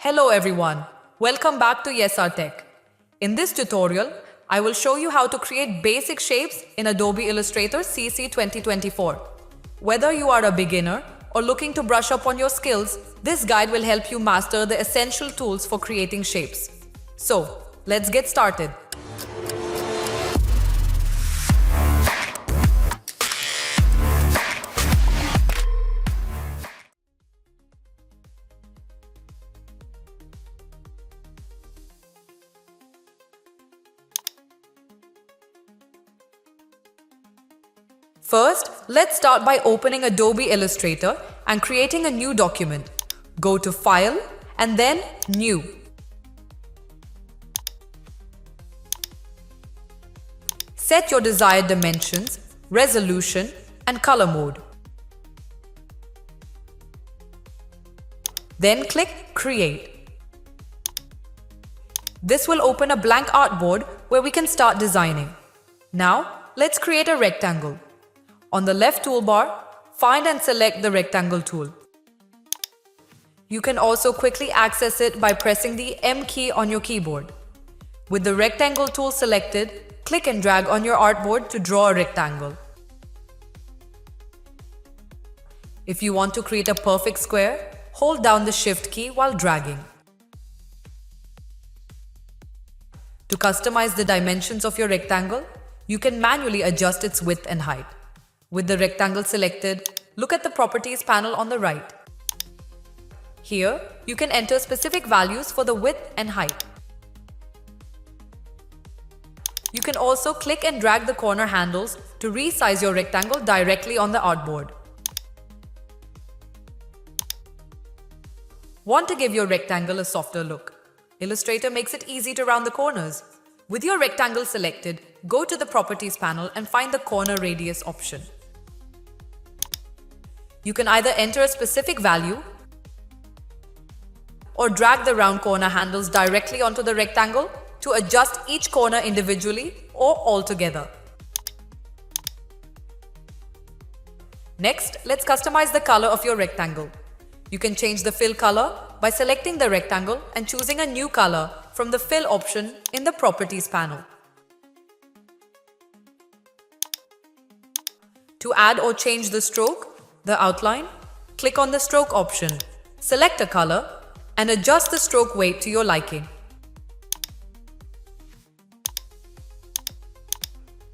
Hello everyone, welcome back to Yessaar Tech. In this tutorial, I will show you how to create basic shapes in Adobe Illustrator CC 2024. Whether you are a beginner or looking to brush up on your skills, this guide will help you master the essential tools for creating shapes. So, let's get started. First, let's start by opening Adobe Illustrator and creating a new document. Go to File and then New. Set your desired dimensions, resolution, and color mode. Then click Create. This will open a blank artboard where we can start designing. Now, let's create a rectangle. On the left toolbar, find and select the rectangle tool. You can also quickly access it by pressing the M key on your keyboard. With the rectangle tool selected, click and drag on your artboard to draw a rectangle. If you want to create a perfect square, hold down the Shift key while dragging. To customize the dimensions of your rectangle, you can manually adjust its width and height. With the rectangle selected, look at the Properties panel on the right. Here, you can enter specific values for the width and height. You can also click and drag the corner handles to resize your rectangle directly on the artboard. Want to give your rectangle a softer look? Illustrator makes it easy to round the corners. With your rectangle selected, go to the Properties panel and find the Corner Radius option. You can either enter a specific value or drag the round corner handles directly onto the rectangle to adjust each corner individually or all together. Next, let's customize the color of your rectangle. You can change the fill color by selecting the rectangle and choosing a new color from the fill option in the Properties panel. To add or change the stroke, the outline, click on the stroke option, select a color, and adjust the stroke weight to your liking.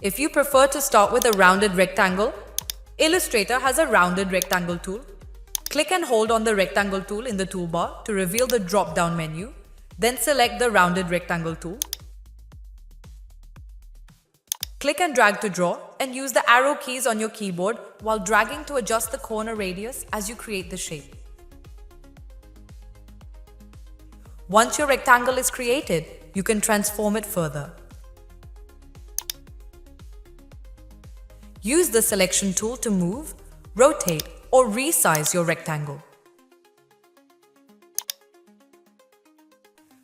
If you prefer to start with a rounded rectangle, Illustrator has a rounded rectangle tool. Click and hold on the rectangle tool in the toolbar to reveal the drop-down menu, then select the rounded rectangle tool. Click and drag to draw and use the arrow keys on your keyboard while dragging to adjust the corner radius as you create the shape. Once your rectangle is created, you can transform it further. Use the selection tool to move, rotate, or resize your rectangle.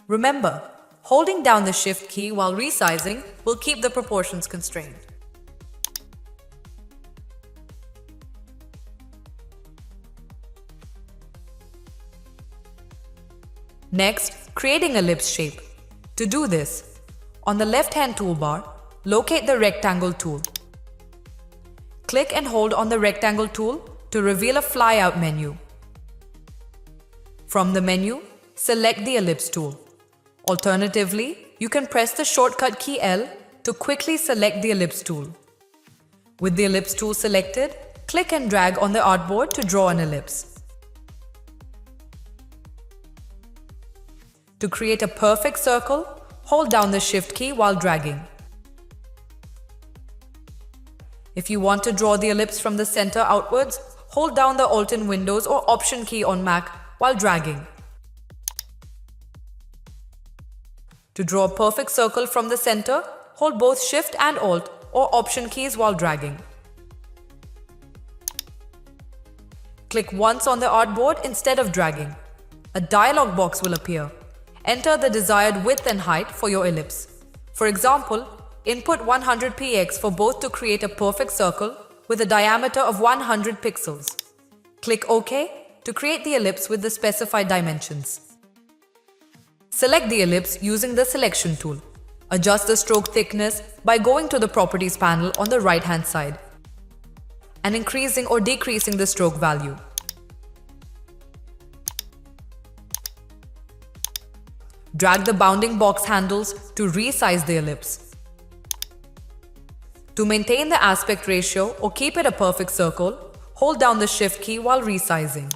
Remember, holding down the Shift key while resizing will keep the proportions constrained. Next, creating an ellipse shape. To do this, on the left-hand toolbar, locate the rectangle tool. Click and hold on the rectangle tool to reveal a flyout menu. From the menu, select the ellipse tool. Alternatively, you can press the shortcut key L to quickly select the ellipse tool. With the ellipse tool selected, click and drag on the artboard to draw an ellipse. To create a perfect circle, hold down the Shift key while dragging. If you want to draw the ellipse from the center outwards, hold down the Alt in Windows or Option key on Mac while dragging. To draw a perfect circle from the center, hold both Shift and Alt or Option keys while dragging. Click once on the artboard instead of dragging. A dialog box will appear. Enter the desired width and height for your ellipse. For example, input 100px for both to create a perfect circle with a diameter of 100 pixels. Click OK to create the ellipse with the specified dimensions. Select the ellipse using the selection tool. Adjust the stroke thickness by going to the Properties panel on the right-hand side and increasing or decreasing the stroke value. Drag the bounding box handles to resize the ellipse. To maintain the aspect ratio or keep it a perfect circle, hold down the Shift key while resizing.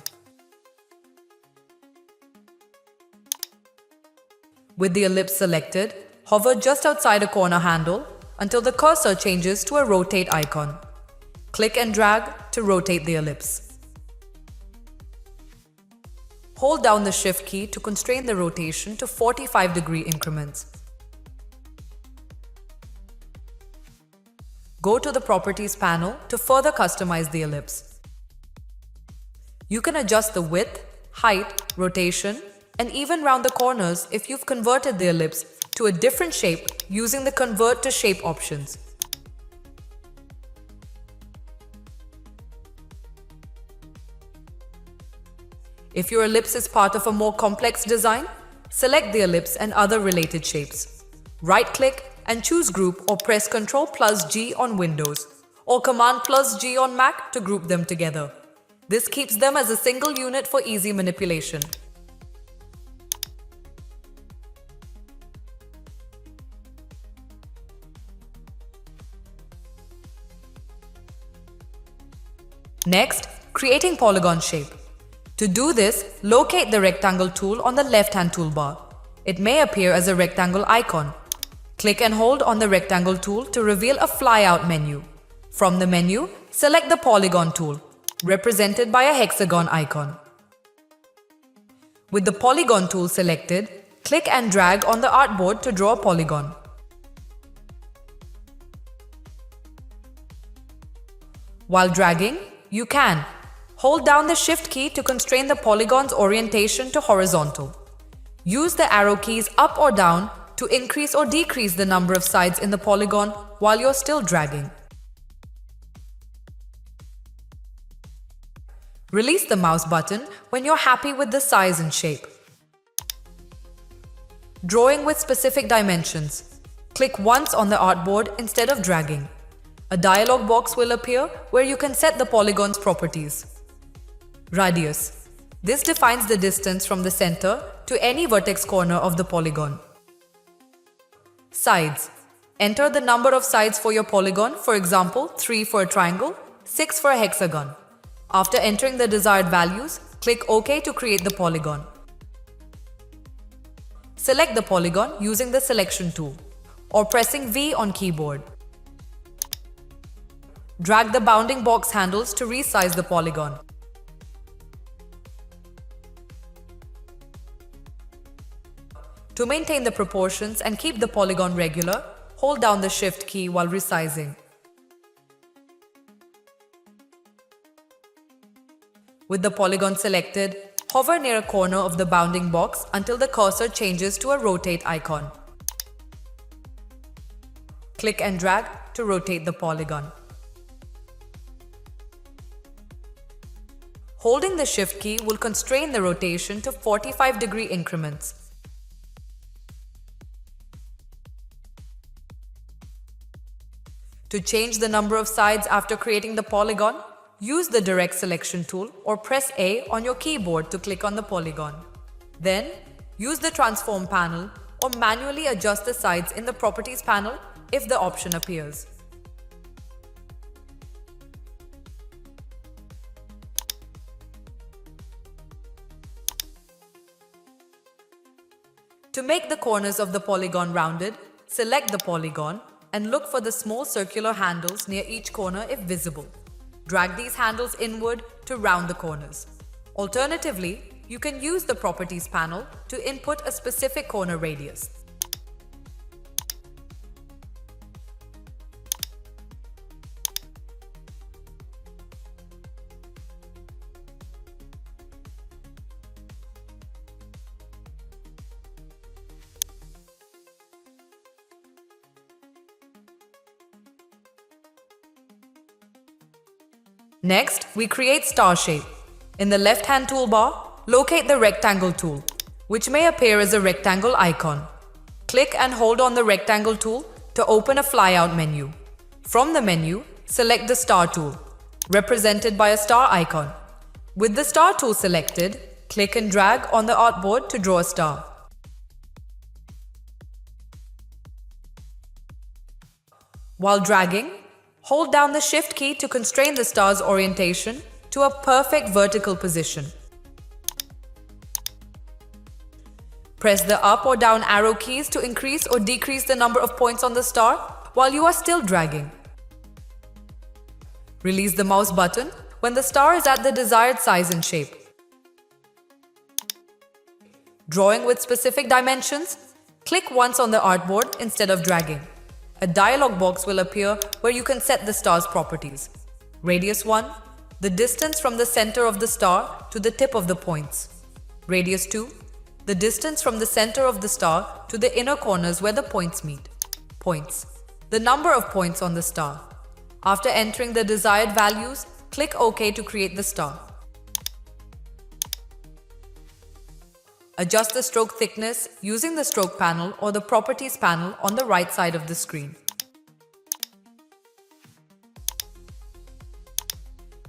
With the ellipse selected, hover just outside a corner handle until the cursor changes to a rotate icon. Click and drag to rotate the ellipse. Hold down the Shift key to constrain the rotation to 45-degree increments. Go to the Properties panel to further customize the ellipse. You can adjust the width, height, rotation, and even round the corners if you've converted the ellipse to a different shape using the Convert to Shape options. If your ellipse is part of a more complex design, select the ellipse and other related shapes. Right-click and choose Group or press Ctrl+G on Windows or Command+G on Mac to group them together. This keeps them as a single unit for easy manipulation. Next, creating polygon shape. To do this, locate the rectangle tool on the left-hand toolbar. It may appear as a rectangle icon. Click and hold on the rectangle tool to reveal a flyout menu. From the menu, select the polygon tool, represented by a hexagon icon. With the polygon tool selected, click and drag on the artboard to draw a polygon. While dragging, you can hold down the Shift key to constrain the polygon's orientation to horizontal. Use the arrow keys up or down to increase or decrease the number of sides in the polygon while you're still dragging. Release the mouse button when you're happy with the size and shape. Drawing with specific dimensions. Click once on the artboard instead of dragging. A dialog box will appear where you can set the polygon's properties. Radius. This defines the distance from the center to any vertex corner of the polygon. Sides. Enter the number of sides for your polygon, for example, 3 for a triangle, 6 for a hexagon. After entering the desired values, click OK to create the polygon. Select the polygon using the selection tool or pressing V on keyboard. Drag the bounding box handles to resize the polygon. To maintain the proportions and keep the polygon regular, hold down the Shift key while resizing. With the polygon selected, hover near a corner of the bounding box until the cursor changes to a rotate icon. Click and drag to rotate the polygon. Holding the Shift key will constrain the rotation to 45-degree increments. To change the number of sides after creating the polygon, use the Direct Selection tool or press A on your keyboard to click on the polygon. Then, use the Transform panel or manually adjust the sides in the Properties panel if the option appears. To make the corners of the polygon rounded, select the polygon and look for the small circular handles near each corner if visible. Drag these handles inward to round the corners. Alternatively, you can use the Properties panel to input a specific corner radius. Next, we create star shape. In the left-hand toolbar, locate the rectangle tool. which may appear as a rectangle icon. Click and hold on the rectangle tool to open a flyout menu. From the menu, select the star tool, represented by a star icon. With the star tool selected, click and drag on the artboard to draw a star. While dragging, hold down the Shift key to constrain the star's orientation to a perfect vertical position. Press the up or down arrow keys to increase or decrease the number of points on the star while you are still dragging. Release the mouse button when the star is at the desired size and shape. Drawing with specific dimensions, click once on the artboard instead of dragging. A dialog box will appear where you can set the star's properties. Radius 1, the distance from the center of the star to the tip of the points. Radius 2, the distance from the center of the star to the inner corners where the points meet. Points, the number of points on the star. After entering the desired values, click OK to create the star. Adjust the stroke thickness using the stroke panel or the properties panel on the right side of the screen.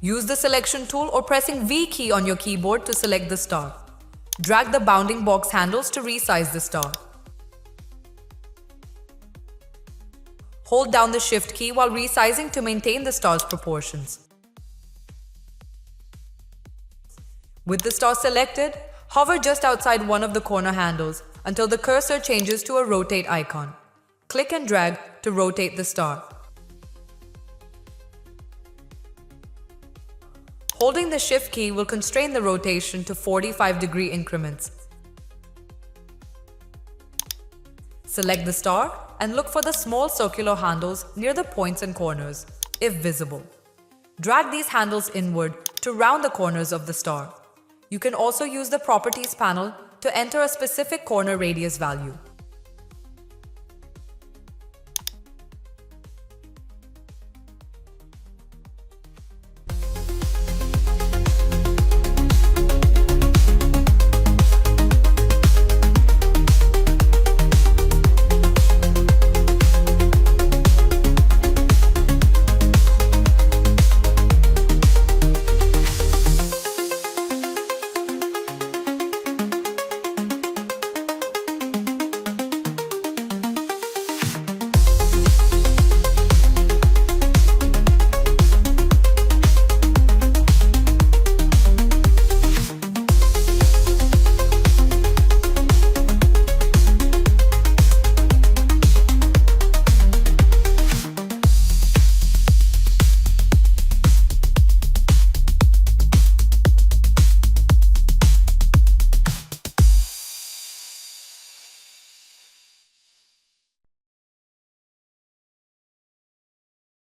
Use the selection tool or pressing V key on your keyboard to select the star. Drag the bounding box handles to resize the star. Hold down the Shift key while resizing to maintain the star's proportions. With the star selected, hover just outside one of the corner handles until the cursor changes to a rotate icon. Click and drag to rotate the star. Holding the Shift key will constrain the rotation to 45-degree increments. Select the star and look for the small circular handles near the points and corners, if visible. Drag these handles inward to round the corners of the star. You can also use the Properties panel to enter a specific corner radius value.